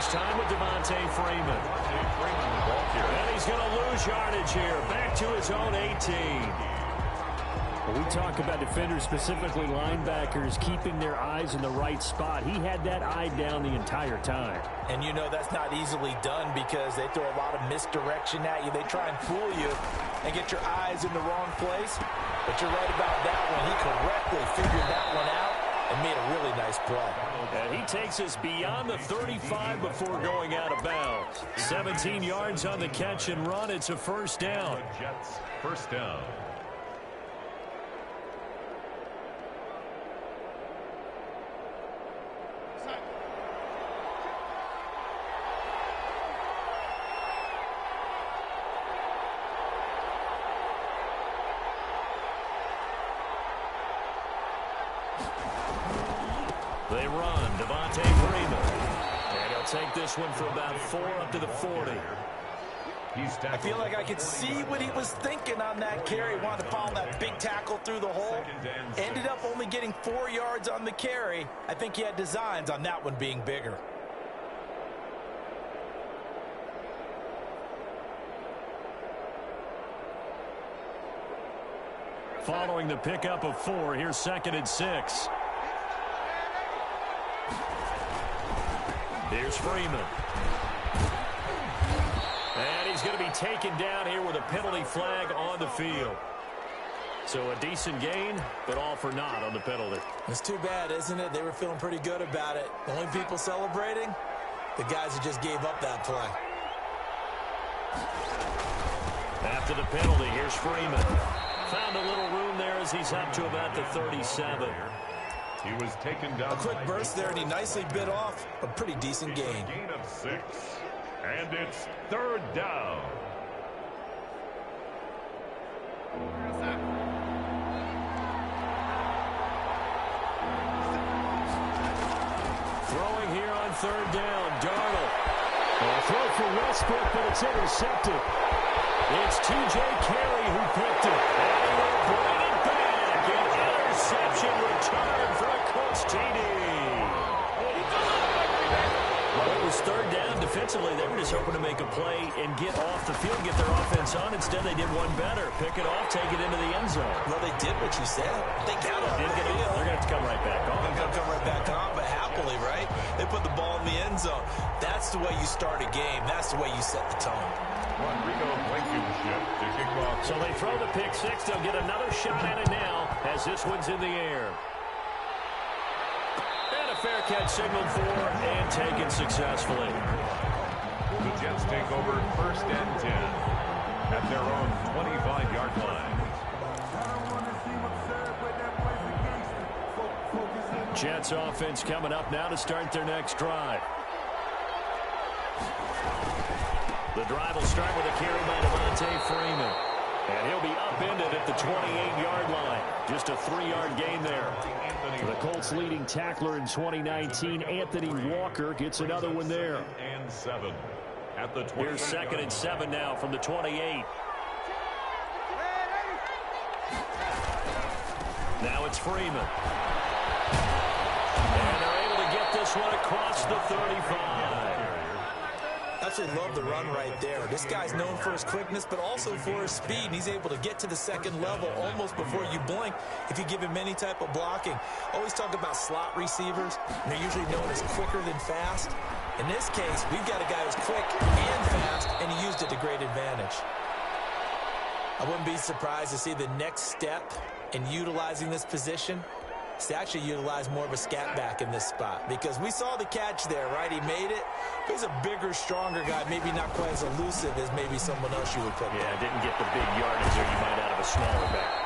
this time with Devontae Freeman. And he's going to lose yardage here. Back to his own 18. When we talk about defenders, specifically linebackers, keeping their eyes in the right spot, he had that eye down the entire time. And you know that's not easily done because they throw a lot of misdirection at you. They try and fool you and get your eyes in the wrong place. But you're right about that one. He correctly figured that one out and made a really nice play. And he takes us beyond the 35 before going out of bounds. 17 yards on the catch and run. It's a first down. Jets, first down. They run. Devontae Freeman. And he'll take this one for about 4 up to the 40. I feel like I could see what he was thinking on that carry. Wanted to follow that big tackle through the hole. Ended up only getting 4 yards on the carry. I think he had designs on that one being bigger. Following the pickup of 4, here's 2nd and 6. Here's Freeman. And he's going to be taken down here with a penalty flag on the field. So a decent gain, but all for naught on the penalty. It's too bad, isn't it? They were feeling pretty good about it. The only people celebrating, the guys who just gave up that play. After the penalty, here's Freeman. Found a little room there as he's up to about the 37. He was taken down. A quick burst there, and he nicely bit off a pretty decent gain. Gain of 6. And it's 3rd down. Throwing here on 3rd down, Darnold. A throw for Westbrook, but it's intercepted. It's T.J. Carey who picked it. And he will bring it back. An interception return for a Colts TD. Well, it was 3rd down. Defensively, they were just hoping to make a play and get off the field, get their offense on. Instead, they did one better. Pick it off, take it into the end zone. Well, they did what you said. They got off the field. They're going to have to come right back on. They're going to come right back on, but happily, right? They put the ball in the end zone. That's the way you start a game. That's the way you set the tone. Rodrigo Blankenship to kick off. So they throw the pick 6. They'll get another shot at it now as this one's in the air. And a fair catch signaled for and taken successfully. The Jets take over 1st and 10 at their own 25-yard line. Jets offense coming up now to start their next drive. The drive will start with a carry by Devontae Freeman. And he'll be upended at the 28-yard line. Just a 3-yard gain there. The Colts leading tackler in 2019, Anthony Walker, gets another one there. And 7 at the 20. Here's 2nd and 7 now from the 28. Now it's Freeman. And they're able to get this one across the 35. Absolutely love the run right there. This guy's known for his quickness, but also for his speed. And he's able to get to the 2nd level almost before you blink if you give him any type of blocking. Always talk about slot receivers. And they're usually known as quicker than fast. In this case, we've got a guy who's quick and fast, and he used it to great advantage. I wouldn't be surprised to see the next step in utilizing this position is to actually utilize more of a scat back in this spot, because we saw the catch there, right? He made it. But he's a bigger, stronger guy, maybe not quite as elusive as maybe someone else you would put there. Yeah, didn't get the big yardage there you might out of a smaller back.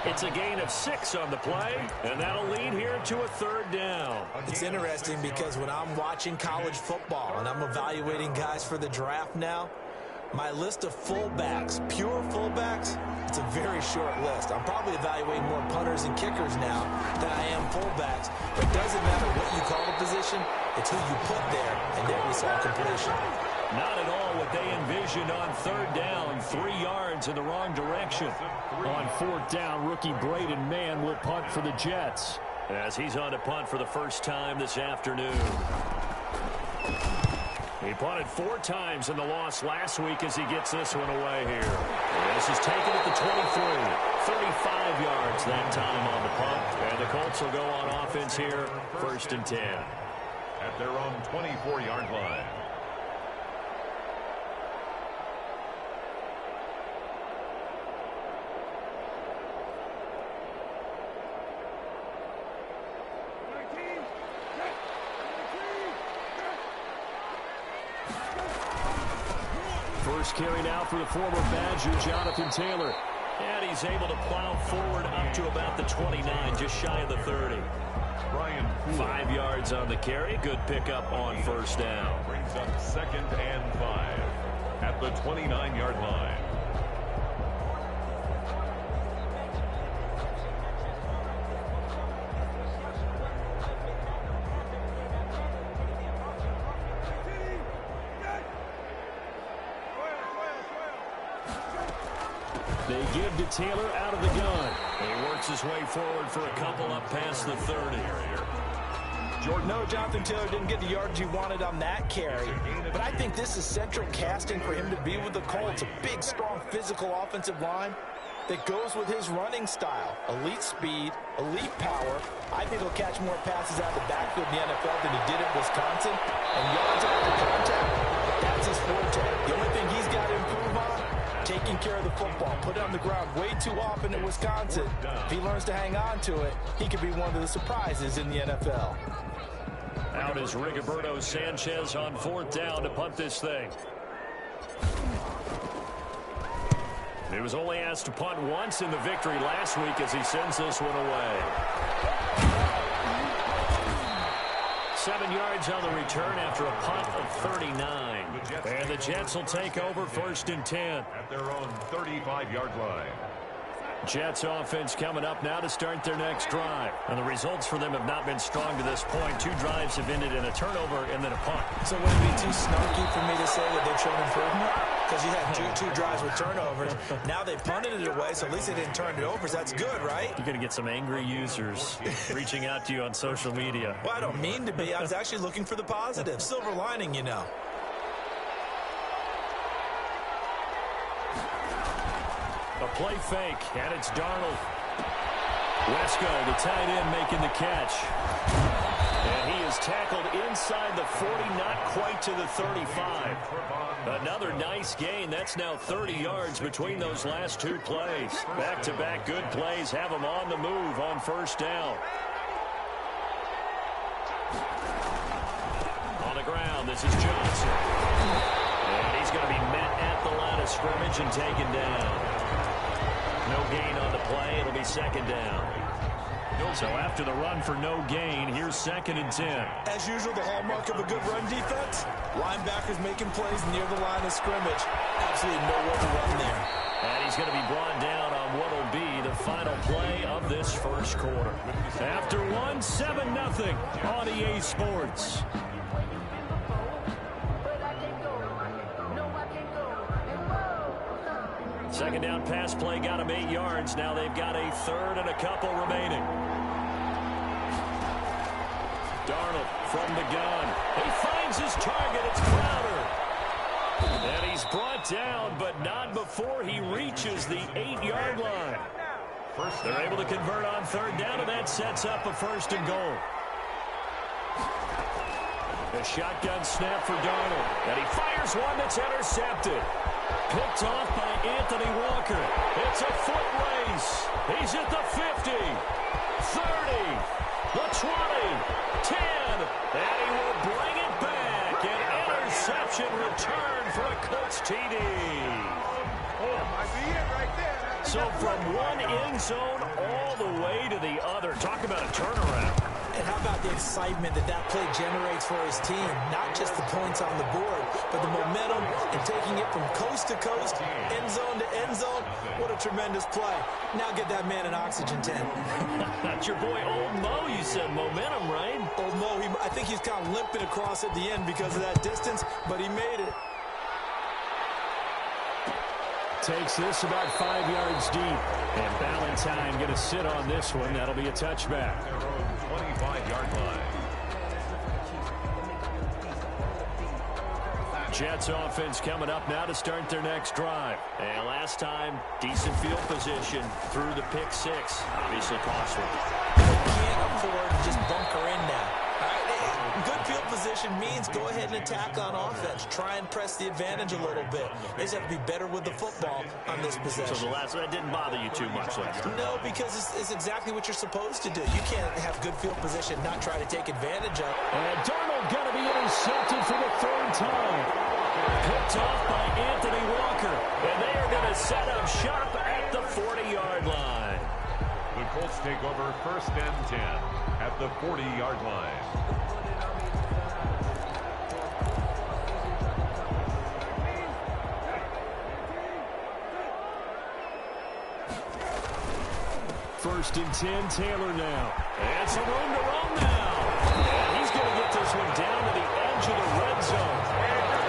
It's a gain of 6 on the play, and that'll lead here to a 3rd down. It's interesting because when I'm watching college football and I'm evaluating guys for the draft now, my list of fullbacks, pure fullbacks, it's a very short list. I'm probably evaluating more punters and kickers now than I am fullbacks. But it doesn't matter what you call the position, it's who you put there, and there we saw completion. Not at all what they envisioned on 3rd down. 3 yards in the wrong direction. On 4th down, rookie Braden Mann will punt for the Jets, as he's on to punt for the first time this afternoon. He punted 4 times in the loss last week as he gets this one away here. And this is taken at the 23. 35 yards that time on the punt. And the Colts will go on offense here, 1st and 10. At their own 24-yard line. First carry now for the former Badger, Jonathan Taylor. And he's able to plow forward up to about the 29, just shy of the 30. 5 yards on the carry. Good pickup on 1st down. Brings up 2nd and 5 at the 29-yard line. They give to Taylor out of the gun. He works his way forward for a couple up past the 30. No, Jonathan Taylor didn't get the yardage he wanted on that carry, but I think this is central casting for him to be with the Colts. A big, strong, physical offensive line that goes with his running style. Elite speed, elite power. I think he'll catch more passes out of the backfield in the NFL than he did at Wisconsin. And yards after contact, that's his forte. The only thing he's got to improve on, taking care of the football. Put it on the ground way too often at Wisconsin. If he learns to hang on to it, he could be one of the surprises in the NFL. Out is Rigoberto Sanchez on 4th down to punt this thing. He was only asked to punt once in the victory last week as he sends this one away. 7 yards on the return after a punt of 39. And the Jets will take over 1st and 10. At their own 35-yard line. Jets offense coming up now to start their next drive. And the results for them have not been strong to this point. 2 drives have ended in a turnover and then a punt. So would it be too snarky for me to say that they've shown improvement? Because you had two drives with turnovers. Now they punted it away, so at least they didn't turn it over. So that's good, right? You're going to get some angry users reaching out to you on social media. Well, I don't mean to be. I was actually looking for the positive. Silver lining, you know. A play fake, and it's Darnold. Wesco, the tight end, making the catch. And he is tackled inside the 40, not quite to the 35. Another nice gain. That's now 30 yards between those last 2 plays. Back-to-back good plays have him on the move on 1st down. On the ground, this is Johnson. And he's going to be met at the line of scrimmage and taken down. No gain on the play. It'll be 2nd down. So after the run for no gain, here's 2nd and 10. As usual, the hallmark of a good run defense, linebackers making plays near the line of scrimmage. Absolutely nowhere to run there. And he's going to be brought down on what will be the final play of this 1st quarter. After one, 7-0 on EA Sports. Second down pass play got him 8 yards. Now they've got a 3rd and a couple remaining. Darnold from the gun. He finds his target. It's Crowder. And he's brought down, but not before he reaches the 8-yard line. They're able to convert on 3rd down, and that sets up a 1st and goal. A shotgun snap for Darnold. And he fires one that's intercepted. Picked off by Anthony Walker. It's a foot race. He's at the 50, 30, the 20, 10, and he will bring it back. An interception return for a Colts TD. So from one end zone all the way to the other. Talk about a turnaround. And how about the excitement that play generates for his team? Not just the points on the board, but the momentum and taking it from coast to coast, end zone to end zone. What a tremendous play. Now get that man an oxygen tent. That's your boy Old Mo. You said momentum, right? Old Mo, I think he's kind of limping across at the end because of that distance, but he made it. Takes this about 5 yards deep. And Ballantyne going to sit on this one. That'll be a touchback. 25-yard line. Jets offense coming up now to start their next drive. And last time, decent field position through the pick six. Obviously costly. Can't afford to just bunker in now. Good field position means go ahead and attack on offense. Try and press the advantage a little bit. They just have to be better with the football on this possession. So that didn't bother you too much last time? No, because it's exactly what you're supposed to do. You can't have good field position, not try to take advantage of. And Darnold going to be intercepted for the third time. Picked off by Anthony Walker. And they are going to set up shop at the 40-yard line. The Colts take over 1st and 10 at the 40-yard line. First and 10, Taylor now. And some room to run now. And he's going to get this one down to the edge of the red zone.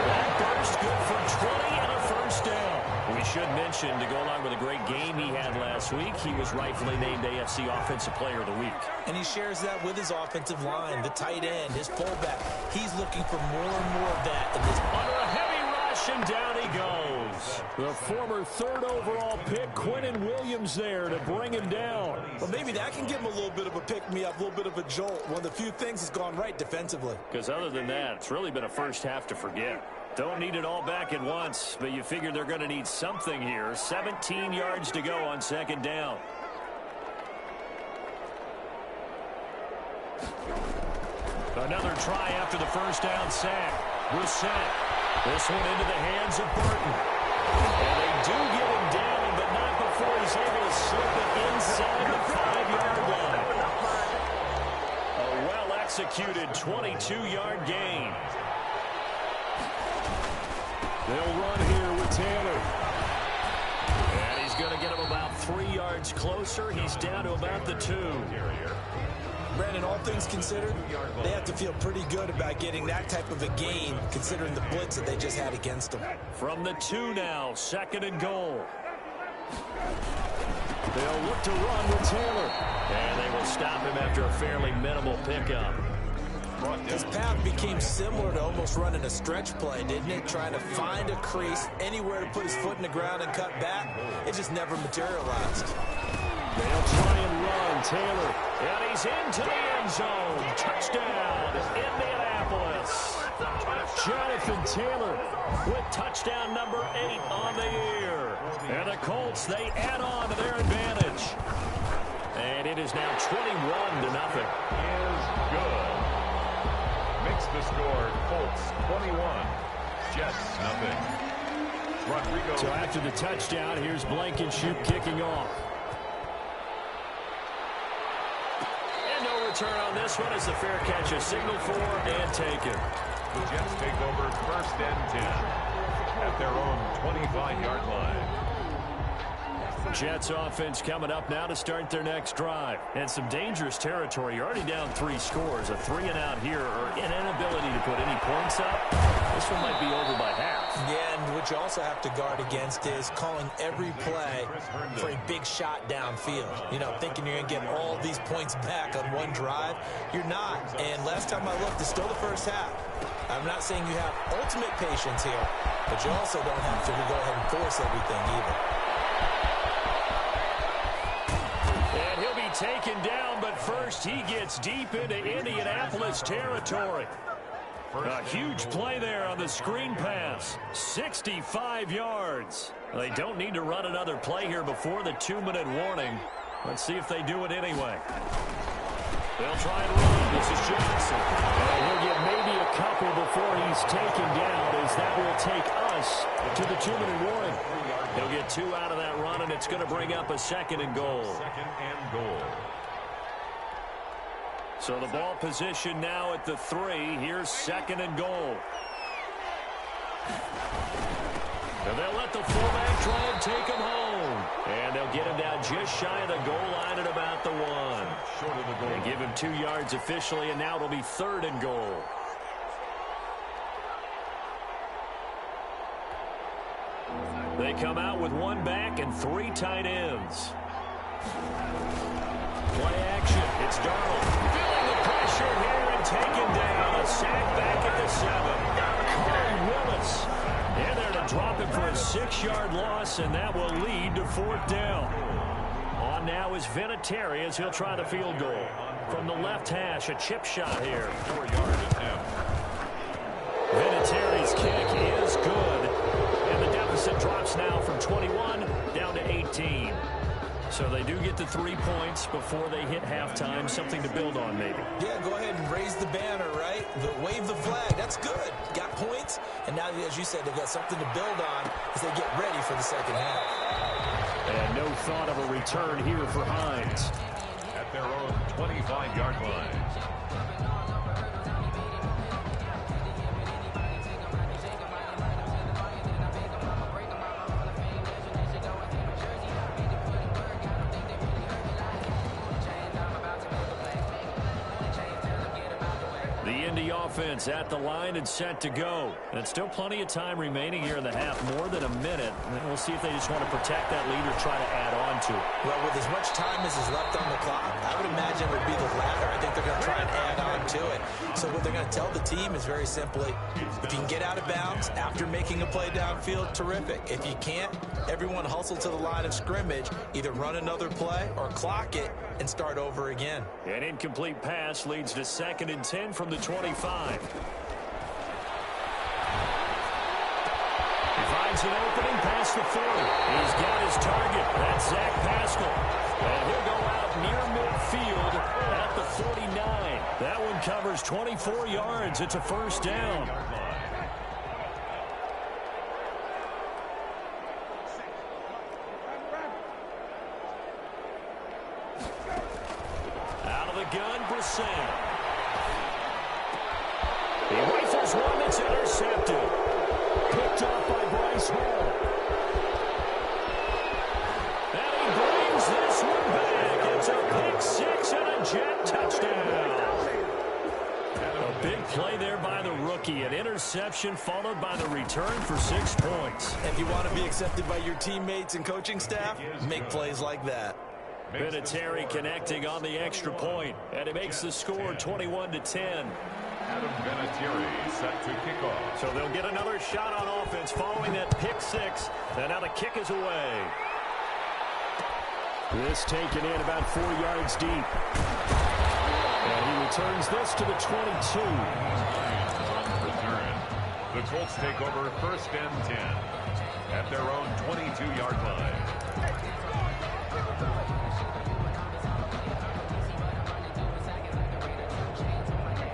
That burst good for 20 and a first down. We should mention, to go along with a great game he had last week, he was rightfully named AFC Offensive Player of the Week. And he shares that with his offensive line, the tight end, his fullback. He's looking for more and more of that in this. Under a heavy rush, and down he goes. The former 3rd overall pick, Quinnen Williams, there to bring him down. Well, maybe that can give him a little bit of a pick-me-up, a little bit of a jolt. One of the few things that's gone right defensively. Because other than that, it's really been a first half to forget. Don't need it all back at once, but you figure they're going to need something here. 17 yards to go on 2nd down. Another try after the first down sack. Brissett. This one into the hands of Burton. And they do get him down, but not before he's able to slip it inside the 5-yard line. A well-executed 22-yard gain. They'll run here with Taylor. And he's going to get him about 3 yards closer. He's down to about the 2. Brandon, all things considered, they have to feel pretty good about getting that type of a gain, considering the blitz that they just had against them. From the 2 now, 2nd and goal. They'll look to run with Taylor. And they will stop him after a fairly minimal pickup. His path became similar to almost running a stretch play, didn't it? Trying to find a crease, anywhere to put his foot in the ground and cut back. It just never materialized. They'll try and run. Taylor. And he's into the end zone. Touchdown, Indianapolis. Jonathan Taylor with touchdown number 8 on the year. And the Colts, they add on to their advantage. And it is now 21-0. Is good. Makes the score Colts 21, Jets nothing. Rodrigo. So after the touchdown, here's Blankenship kicking off. And no return on this one as the fair catch is signaled for and taken. The Jets take over 1st and 10 at their own 25-yard line. Jets offense coming up now to start their next drive. And some dangerous territory. You're already down 3 scores. A 3-and-out here, or an inability to put any points up. This one might be over by half. Yeah, and what you also have to guard against is calling every play for a big shot downfield. You know, thinking you're going to get all these points back on one drive. You're not. And last time I looked, it's still the first half. I'm not saying you have ultimate patience here, but you also don't have to go ahead and force everything either. And he'll be taken down, but first he gets deep into Indianapolis territory. A huge play there on the screen pass. 65 yards. They don't need to run another play here before the 2-minute warning. Let's see if they do it anyway. They'll try and run. This is Johnson. And he'll get maybe a couple before he's taken down, as that will take us to the 2-minute warning. He'll get 2 out of that run, and it's going to bring up a 2nd and goal. 2nd and goal. So the ball position now at the 3. Here's 2nd and goal. And they'll let the fullback try and take him home. And they'll get him down just shy of the goal line at about the 1. Short of the goal. They give him 2 yards officially, and now it'll be 3rd and goal. They come out with 1 back and 3 tight ends. Play action. It's Darnold. Feeling the pressure here and taken down. A sack back at the 7. Caught well careless. And they're to drop him for a 6-yard loss, and that will lead to 4th down. On now is Vinatieri as he'll try the field goal. From the left hash, a chip shot here. 4-yard attempt. Vinatieri's kick is good. And the deficit drops now from 21 down to 18. So they do get the 3 points before they hit halftime. Something to build on, maybe. Yeah, go ahead and raise the banner, right? Wave the flag. That's good. Got points. And now, as you said, they've got something to build on as they get ready for the second half. And no thought of a return here for Hines. At their own 25-yard line. Offense at the line and set to go. And still plenty of time remaining here in the half, more than a minute. And we'll see if they just want to protect that lead or try to add on to it. Well, with as much time as is left on the clock, I would imagine it would be the latter. I think they're going to try and add on to it. So what they're going to tell the team is very simply, if you can get out of bounds after making a play downfield, terrific. If you can't, everyone hustle to the line of scrimmage, either run another play or clock it and start over again. An incomplete pass leads to 2nd and 10 from the 25. He finds an opening past the 40. He's got his target. That's Zach Pascal. And he'll go out near midfield at the 49. That one covers 24 yards. It's a 1st down. Out of the gun, Brissett. He rifles one that's intercepted. Picked up by Bryce Hall. And he brings this one back. It's a pick 6 and a jet touchdown. A big play there by the rookie. An interception followed by the return for 6 points. If you want to be accepted by your teammates and coaching staff, make plays like that. Vinatieri connecting on the extra point, and it makes the score 21-10. Adam Vinatieri set to kick off. So they'll get another shot on offense following that pick 6, and now the kick is away. This taken in about 4 yards deep. And he returns this to the 22. On return, the Colts take over 1st and 10 at their own 22-yard line.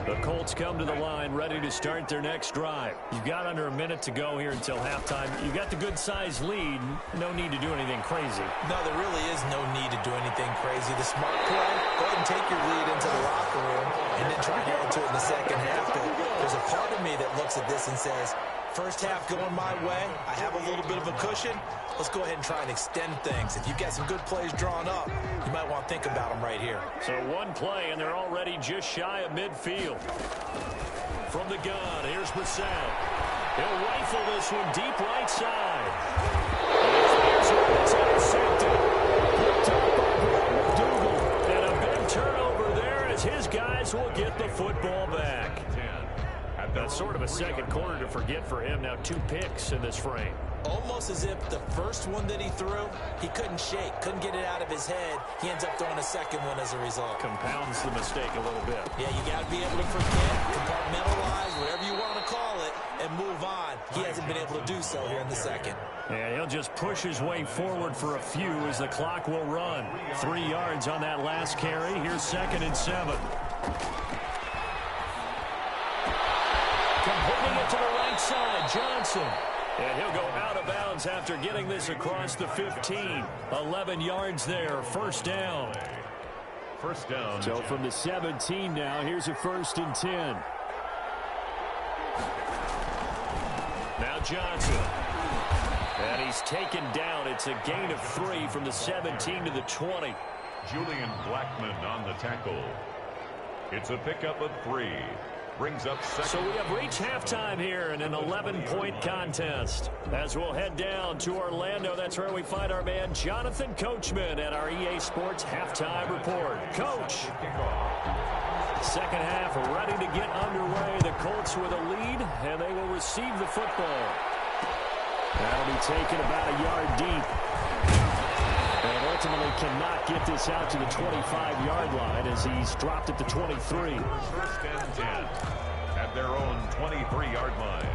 The Colts come to the line ready to start their next drive. You've got under a minute to go here until halftime. You've got the good-sized lead. No need to do anything crazy. No, there really is no need to do anything crazy. The smart play, go ahead and take your lead into the locker room and then try to get into it in the second half. But there's a part of me that looks at this and says, first half going my way, I have a little bit of a cushion. Let's go ahead and try and extend things. If you've got some good plays drawn up, you might want to think about them right here. So one play, and they're already just shy of midfield. From the gun, here's Brissett. He'll rifle this one deep right side. And he clears one. It's intercepted. Picked up by McDougal. And a big turnover there as his guys will get the football back. That's sort of a second quarter to forget for him. Now 2 picks in this frame. Almost as if the first one that he threw, he couldn't shake, couldn't get it out of his head. He ends up throwing a second one as a result. Compounds the mistake a little bit. Yeah, you got to be able to forget, compartmentalize, whatever you want to call it, and move on. He hasn't been able to do so here in the second. And he'll just push his way forward for a few as the clock will run. 3 yards on that last carry. Here's 2nd and 7. Completing it to the right side, Johnson. And he'll go out of bounds after getting this across the 15. 11 yards there, 1st down. 1st down. So from the 17 now, here's a 1st and 10. Now Johnson. And he's taken down. It's a gain of 3 from the 17 to the 20. Julian Blackman on the tackle. It's a pickup of 3. brings up second. So we have reached halftime here in an 11-point contest. As we'll head down to Orlando, that's where we find our man Jonathan Coachman at our EA Sports Halftime Report. Coach. Second half ready to get underway. The Colts with a lead, and they will receive the football. That'll be taken about a yard deep. And ultimately cannot get this out to the 25-yard line as he's dropped at the 23. First and 10 at their own 23-yard line.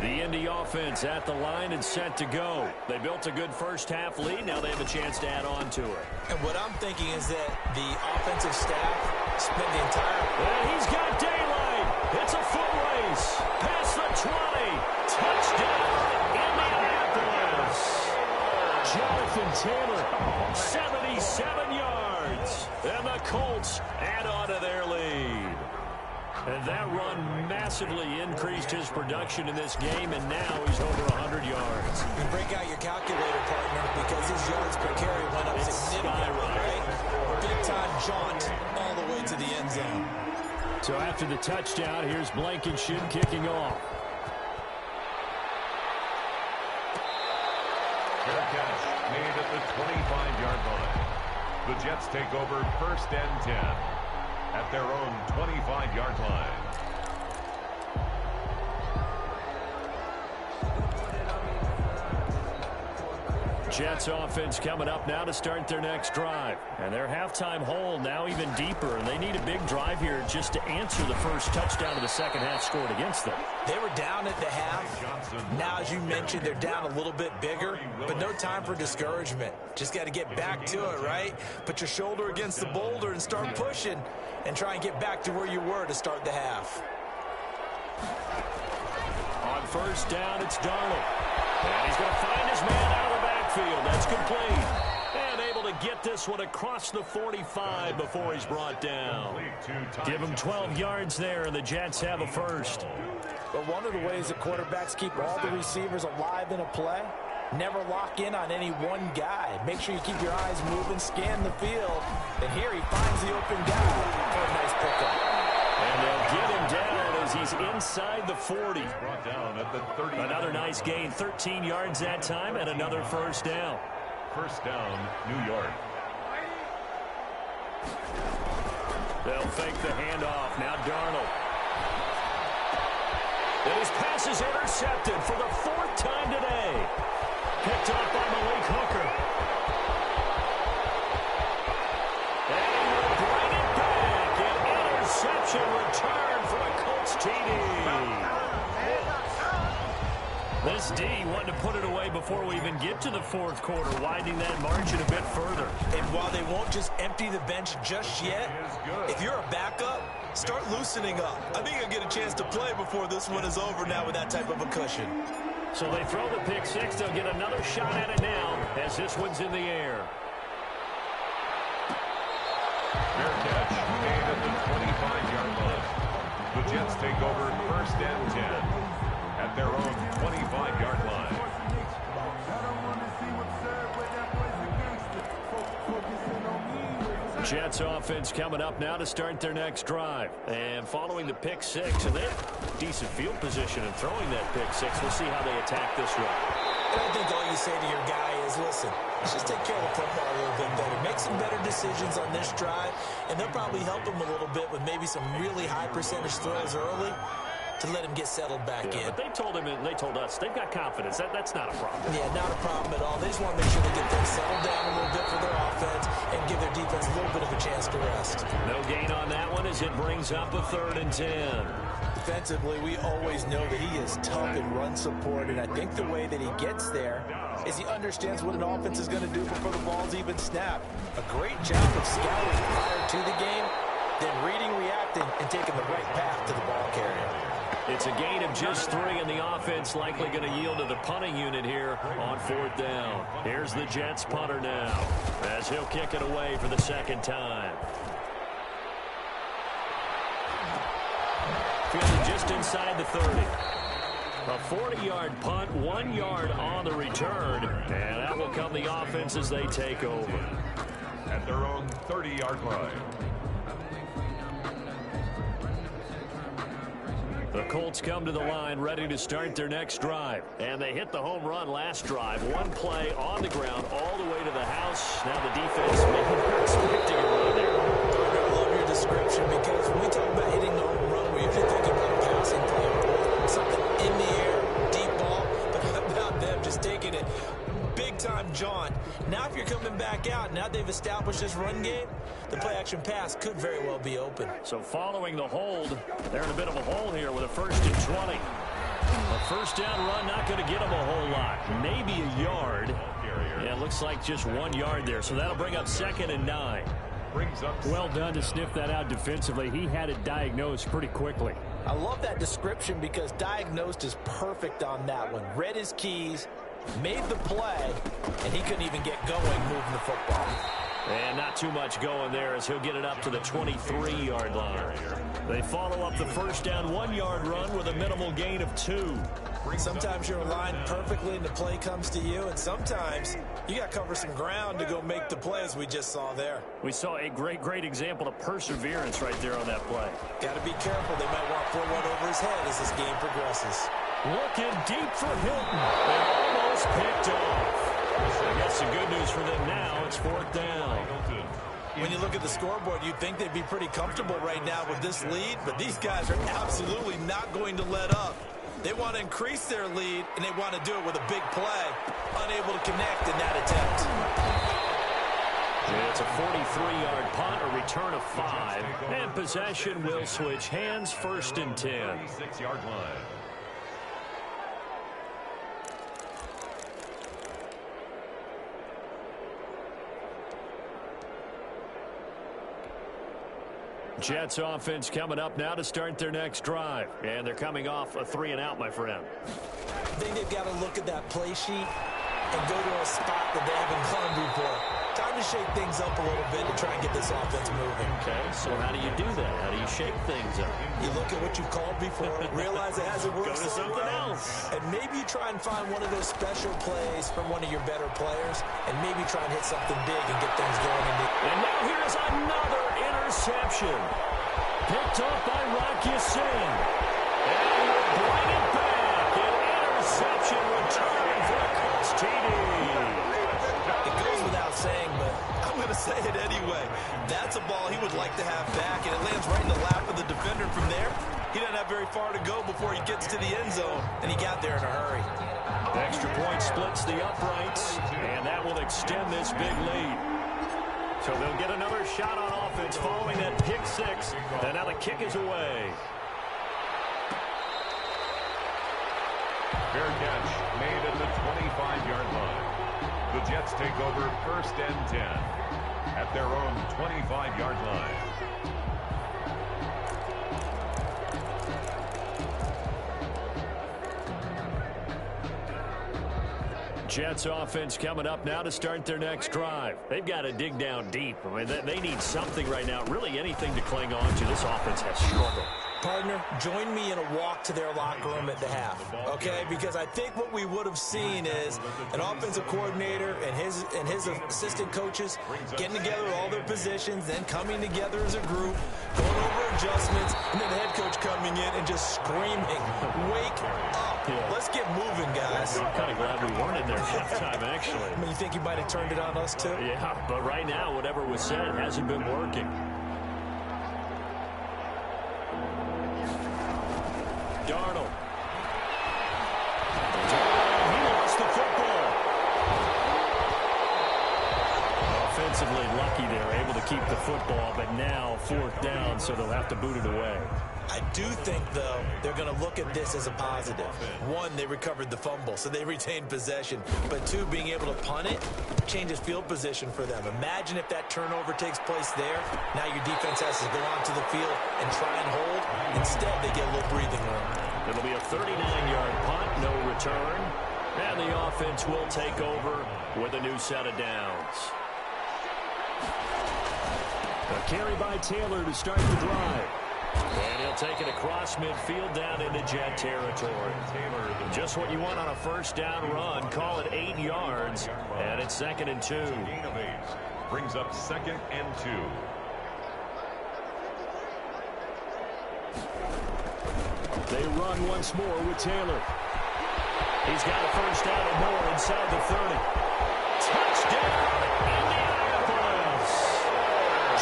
The Indy offense at the line and set to go. They built a good first-half lead. Now they have a chance to add on to it. And what I'm thinking is that the offensive staff spent the entire... And he's got daylight. It's a foot race. Past the 20. Touchdown, Indianapolis. Jonathan Taylor, 77 yards. And the Colts add on to their lead. And that run massively increased his production in this game, and now he's over 100 yards. You break out your calculator, partner, because his yards per carry went up significantly, right? Big-time jaunt all the way to the end zone. So after the touchdown, here's Blankenship kicking off. Fair catch made at the 25-yard line. The Jets take over first and 10 at their own 25-yard line. Jets offense coming up now to start their next drive. And their halftime hole now even deeper, and they need a big drive here just to answer the first touchdown of the second half scored against them. They were down at the half. Now, as you mentioned, they're down a little bit bigger, but no time for discouragement. Just got to get back to it, right? Put your shoulder against the boulder and start pushing and try and get back to where you were to start the half. On first down, it's Darnold. And he's going to find his man out of the backfield. That's complete. And able to get this one across the 45 before he's brought down. Give him 12 yards there, and the Jets have a first. But one of the ways that quarterbacks keep all the receivers alive in a play, never lock in on any one guy. Make sure you keep your eyes moving, scan the field. And here he finds the open guy for a nice pickup. And they'll get him down as he's inside the 40. Brought down at the 30. Another nice gain, 13 yards that time, and another first down. First down, New York. They'll fake the handoff. Now Darnold. And his pass is intercepted for the fourth time today. Picked off by Malik Hooker. And he will bring it back. An interception return for a Colts TD. This D wanted to put it away before we even get to the fourth quarter, widening that margin a bit further. And while they won't just empty the bench just yet, if you're a backup, start loosening up. I think you'll get a chance to play before this one is over now with that type of a cushion. So they throw the pick six. They'll get another shot at it now as this one's in the air. Fair catch made at the 25-yard line. The Jets take over first and 10 at their own 25-yard line. Jets offense coming up now to start their next drive. And following the pick six, and they have decent field position in throwing that pick six. We'll see how they attack this one. And I think all you say to your guy is, listen, let's just take care of the football a little bit better. Make some better decisions on this drive, and they'll probably help him a little bit with maybe some really high percentage throws early to let him get settled back in. But they told him, and they told us, they've got confidence. That's not a problem. Yeah, not a problem at all. They just want to make sure they get things settled down a little bit for their offense and give their defense a little bit of a chance to rest. No gain on that one as it brings up a 3rd and 10. Defensively, we always know that he is tough in run support, and I think the way that he gets there is he understands what an offense is going to do before the ball's even snapped. A great job of scouting prior to the game, then reading, reacting, and taking the right path to the ball carrier. It's a gain of just 3, and the offense likely going to yield to the punting unit here on 4th down. Here's the Jets punter now as he'll kick it away for the second time. Feeling just inside the 30. A 40-yard punt, 1 yard on the return, and that will come the offense as they take over. At their own 30-yard line. The Colts come to the line ready to start their next drive. And they hit the home run last drive. One play on the ground all the way to the house. Now the defense maybe they're expecting a run there. I love your description because when we talk about hitting the home run, we're usually thinking about a passing play. Something in the air, deep ball. But how about them just taking it big-time jaunt? Now if you're coming back out, now they've established this run game, the play-action pass could very well be open. So following the hold, they're in a bit of a hole here with a 1st and 20. A first down run not going to get them a whole lot. Maybe a yard. Yeah, it looks like just 1 yard there. So that'll bring up 2nd and 9. Well done to sniff that out defensively. He had it diagnosed pretty quickly. I love that description because diagnosed is perfect on that one. Read his keys, made the play, and he couldn't even get going moving the football. And not too much going there as he'll get it up to the 23-yard line. They follow up the first down 1 yard run with a minimal gain of 2. Sometimes you're aligned perfectly and the play comes to you, and sometimes you got to cover some ground to go make the play as we just saw there. We saw a great example of perseverance right there on that play. Got to be careful. They might want to put one over his head as this game progresses. Looking deep for Hilton. They almost picked off. I guess the good news for them now, it's 4th down. When you look at the scoreboard, you'd think they'd be pretty comfortable right now with this lead, but these guys are absolutely not going to let up. They want to increase their lead, and they want to do it with a big play. Unable to connect in that attempt. It's a 43-yard punt, a return of 5, and possession will switch hands, 1st and 10. 36-yard line. Jets offense coming up now to start their next drive. And they're coming off a 3 and out, my friend. I think they've got to look at that play sheet and go to a spot that they haven't gone before. Time to shake things up a little bit to try and get this offense moving. Okay, so how do you do that? How do you shake things up? You look at what you've called before, realize it hasn't worked. Go to something else. And maybe you try and find one of those special plays from one of your better players, and maybe try and hit something big and get things going. And now here's another interception. Picked up by Rocky Singh. And we'll bring it back. An interception return for the Colts TD. It goes without saying, but I'm going to say it anyway. That's a ball he would like to have back, and it lands right in the lap of the defender. From there, he doesn't have very far to go before he gets to the end zone, and he got there in a hurry. Extra point splits the uprights, and that will extend this big lead. So they'll get another shot on offense following that pick 6, and now the kick is away. Fair catch made at the 25-yard line. The Jets take over 1st and 10 at their own 25-yard line. Jets offense coming up now to start their next drive. They've got to dig down deep. I mean, they need something right now, really anything to cling on to. This offense has struggled. Partner, join me in a walk to their locker room at the half, okay? Because I think what we would have seen is an offensive coordinator and his assistant coaches getting together all their positions, then coming together as a group, going over adjustments, and then the head coach coming in and just screaming, "Wake up! Let's get moving, guys." I'm kind of glad we weren't in there halftime, actually. I mean, you think he might have turned it on us too? Yeah, but right now, whatever was said hasn't been working. Darnold. He lost the football. Offensively lucky they're able to keep the football, but now 4th down, so they'll have to boot it away. I do think, though, they're going to look at this as a positive. 1, they recovered the fumble, so they retained possession. But 2, being able to punt it changes field position for them. Imagine if that turnover takes place there. Now your defense has to go onto the field and try and hold. Instead, they get a little breathing room. It'll be a 39-yard punt, no return. And the offense will take over with a new set of downs. A carry by Taylor to start the drive. And he'll take it across midfield down into Jet territory. Just what you want on a first down run. Call it 8 yards. And it's 2nd and 2. Gain of 8. Brings up 2nd and 2. They run once more with Taylor. He's got a first down and more inside the 30. Touchdown, Indianapolis!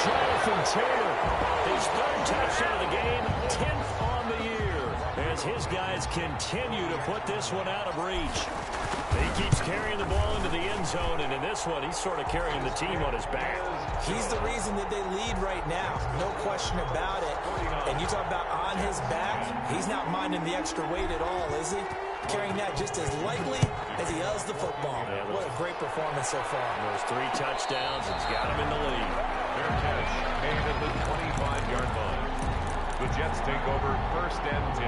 Jonathan Taylor, his 3rd touchdown of the game, 10th on the year, as his guys continue to put this one out of reach. He keeps carrying the ball into the end zone, and in this one, he's sort of carrying the team on his back. He's the reason that they lead right now. No question about it. And you talk about on his back, he's not minding the extra weight at all, is he? Carrying that just as lightly as he does the football. What a great performance so far. Those 3 touchdowns, it's got him in the lead. Fair catch made at the 25-yard line. The Jets take over 1st and 10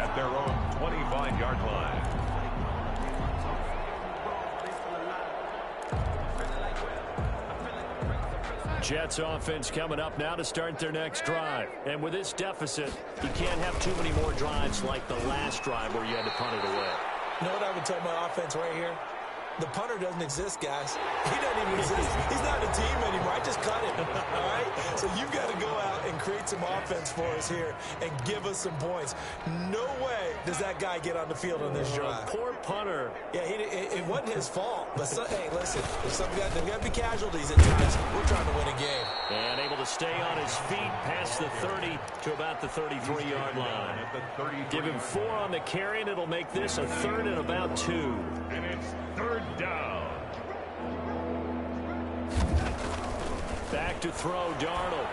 at their own 25-yard line. Jets offense coming up now to start their next drive. And with this deficit, you can't have too many more drives like the last drive where you had to punt it away. You know what I would tell my offense right here? The punter doesn't exist, guys. He doesn't even exist. He's not a team anymore. I just cut him, all right? So you've got to go out and create some offense for us here and give us some points. No way does that guy get on the field on this drive. Poor punter. Yeah, it wasn't his fault. But, hey, listen, there's got to be casualties at times. We're trying to win a game. And able to stay on his feet past the 30 to about the 33-yard line. Give him 4 on the carry, and it'll make this a 3rd and about 2. And it's 3rd down. Back to throw, Darnold.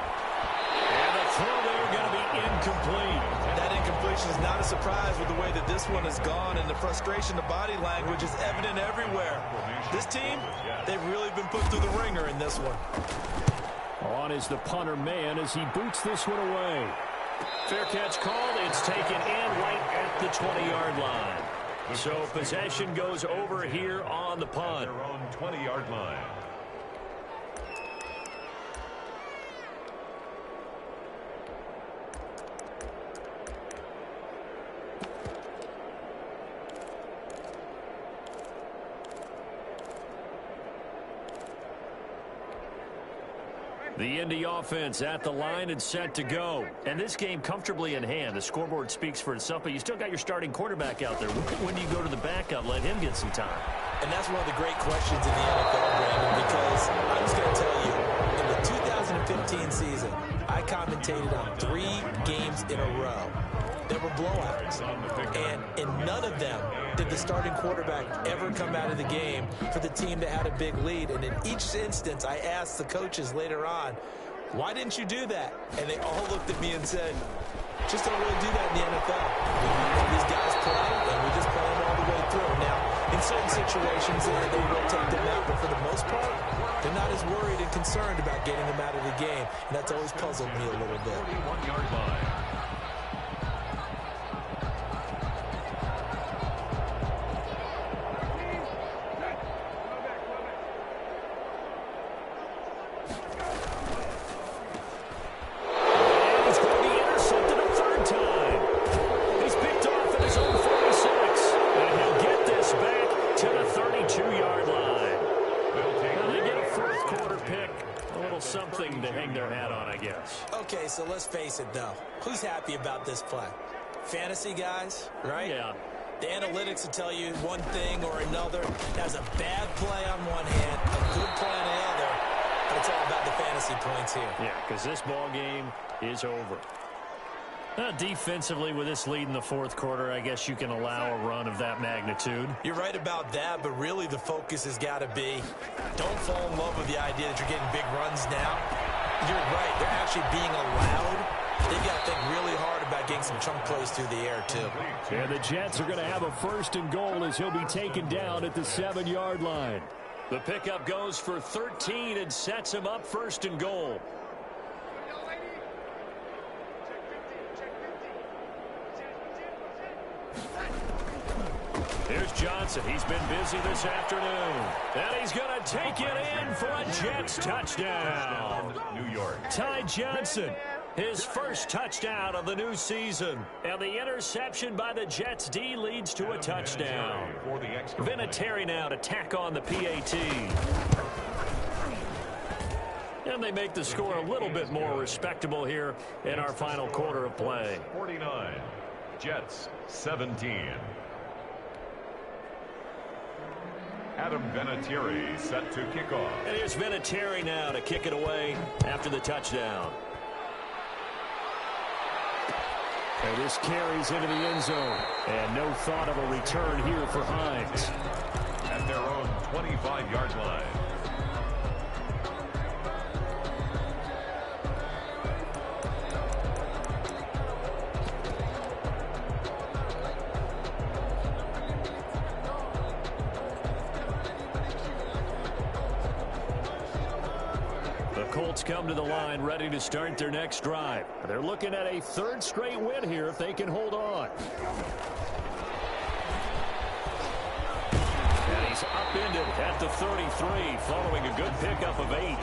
And the throw there going to be incomplete. That incompletion is not a surprise with the way that this one has gone, and the frustration, the body language is evident everywhere. This team, they've really been put through the ringer in this one. On is the punter man as he boots this one away. Fair catch called. It's taken in right at the 20-yard line. So possession goes over here on the punt. Their own 20-yard line. The Indy offense at the line and set to go. And this game comfortably in hand. The scoreboard speaks for itself, but you still got your starting quarterback out there. When do you go to the backup? Let him get some time. And that's one of the great questions in the NFL, Brandon, because I'm just going to tell you, in the 2015 season, I commentated on 3 games in a row that were blowouts. And in none of them did the starting quarterback ever come out of the game for the team that had a big lead. And in each instance, I asked the coaches later on, why didn't you do that? And they all looked at me and said, just don't really do that in the NFL. These guys play, and we just play them all the way through. Now, in certain situations, they will take them out, but for the most part, they're not as worried and concerned about getting them out of the game. And that's always puzzled me a little bit. 41-yard line. Okay, so let's face it, though. Who's happy about this play? Fantasy guys, right? Yeah. The analytics will tell you one thing or another. That's a bad play on one hand, a good play on the other, but it's all about the fantasy points here. Yeah, because this ball game is over. Defensively, with this lead in the 4th quarter, I guess you can allow a run of that magnitude. You're right about that, but really the focus has got to be, don't fall in love with the idea that you're getting big runs now. You're right. They're actually being allowed. They've got to think really hard about getting some chunk plays through the air, too. And the Jets are going to have a 1st and goal as he'll be taken down at the 7-yard line. The pickup goes for 13 and sets him up 1st and goal. Here's Johnson. He's been busy this afternoon. And he's going to take it in for a Jets touchdown. New York. Ty Johnson His first touchdown of the new season. And the interception by the Jets D leads to a touchdown. Vinatieri now to tack on the PAT. And they make the score a little bit more respectable here in our final quarter of play. 49, Jets 17. Adam Vinatieri set to kick off. And here's Vinatieri now to kick it away after the touchdown. And this carries into the end zone. And no thought of a return here for Hines. At their own 25-yard line. Colts come to the line ready to start their next drive. They're looking at a third straight win here if they can hold on. And he's upended at the 33 following a good pickup of 8.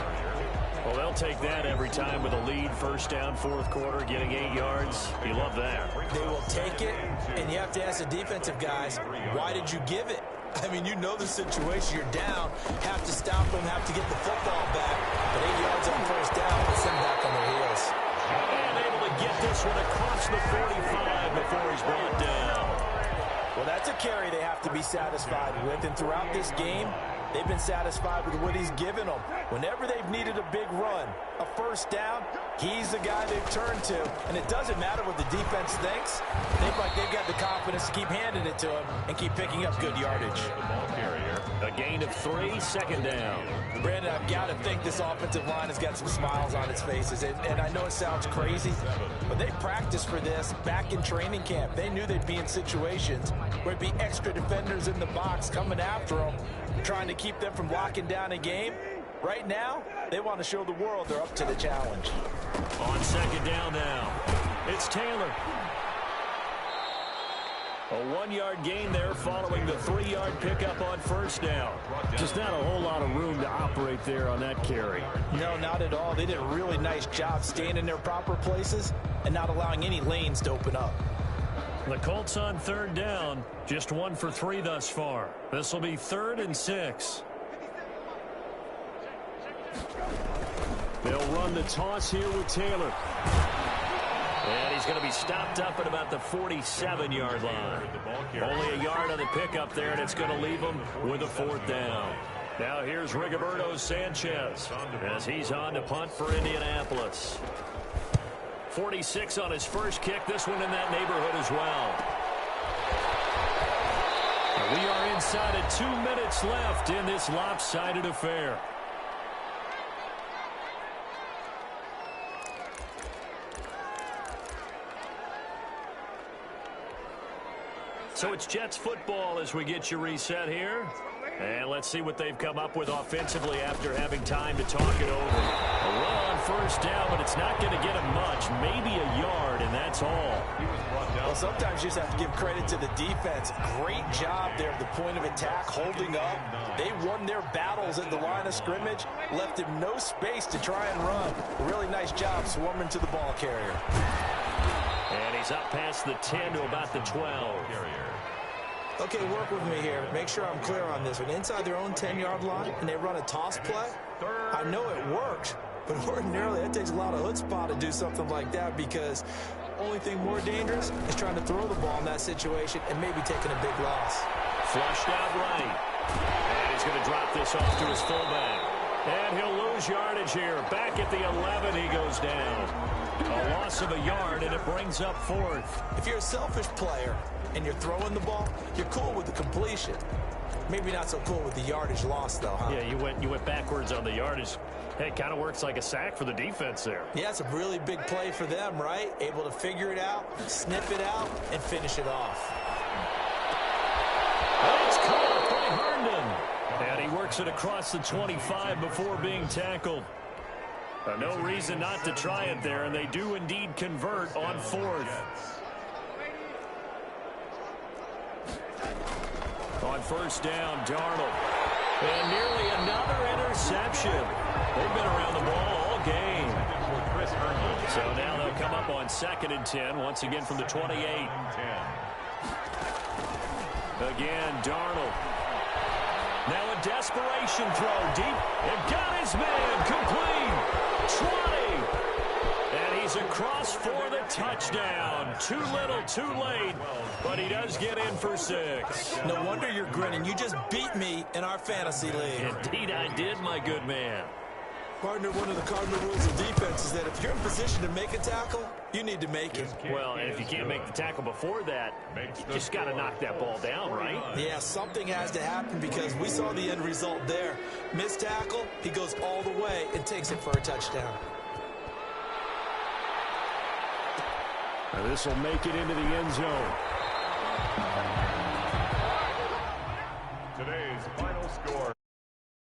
Well, they'll take that every time with a lead. First down, fourth quarter, getting 8 yards. You love that. They will take it, and you have to ask the defensive guys, why did you give it? I mean, you know the situation. You're down, have to stop them, have to get the football back. But 8 yards on first down puts them back on their heels. And able to get this one across the 45 before he's brought down. Well, that's a carry they have to be satisfied with. And throughout this game, they've been satisfied with what he's given them. Whenever they've needed a big run, a first down, he's the guy they've turned to. And it doesn't matter what the defense thinks. They think like they've got the confidence to keep handing it to him and keep picking up good yardage. A gain of 3, second down. Brandon, I've got to think this offensive line has got some smiles on its faces. And I know it sounds crazy, but they practiced for this back in training camp. They knew they'd be in situations where it'd be extra defenders in the box coming after them, trying to keep them from locking down a game. Right now, they want to show the world they're up to the challenge. On second down now, it's Taylor. A 1-yard gain there following the 3-yard pickup on first down. Just not a whole lot of room to operate there on that carry. No, not at all. They did a really nice job staying in their proper places and not allowing any lanes to open up. The Colts on third down, just 1 for 3 thus far. This will be 3rd and 6. They'll run the toss here with Taylor. And he's going to be stopped up at about the 47-yard line. Only a yard on the pickup there, and it's going to leave him with a 4th down. Now here's Rigoberto Sanchez as he's on to punt for Indianapolis. 46 on his first kick. This one in that neighborhood as well. We are inside of 2 minutes left in this lopsided affair. So it's Jets football as we get you reset here. And let's see what they've come up with offensively after having time to talk it over. A run on first down, but it's not going to get him much. Maybe a yard, and that's all. Well, sometimes you just have to give credit to the defense. Great job there at the point of attack, holding up. They won their battles at the line of scrimmage, left him no space to try and run. A really nice job swarming to the ball carrier. And he's up past the 10 to about the 12. Okay, work with me here. Make sure I'm clear on this one. Inside their own 10-yard line, and they run a toss play. I know it worked, but ordinarily it takes a lot of chutzpah to do something like that because the only thing more dangerous is trying to throw the ball in that situation and maybe taking a big loss. Flushed out right. And he's going to drop this off to his fullback. And he'll lose yardage here. Back at the 11, he goes down. A loss of a yard, and it brings up 4th. If you're a selfish player and you're throwing the ball, you're cool with the completion. Maybe not so cool with the yardage loss, though, huh? Yeah, you went backwards on the yardage. Hey, it kind of works like a sack for the defense there. Yeah, it's a really big play for them, right? Able to figure it out, snip it out, and finish it off. And it's caught by Herndon. And he works it across the 25 before being tackled. No reason not to try it there, and they do indeed convert on 4th. On first down, Darnold. And nearly another interception. They've been around the ball all game. misheard. So now they'll come up on 2nd and 10, once again from the 28. Again, Darnold. Now a desperation throw deep, and got his man complete. 20. And he's across for the touchdown. Too little, too late, but he does get in for 6. No wonder you're grinning. You just beat me in our fantasy league. Indeed I did, my good man. Partner, one of the cardinal rules of defense is that if you're in position to make a tackle, you need to make it. Well, and if you can't make the tackle before that, you just got to knock that ball down, right? Yeah, something has to happen because we saw the end result there. Missed tackle, he goes all the way and takes it for a touchdown. Now this will make it into the end zone.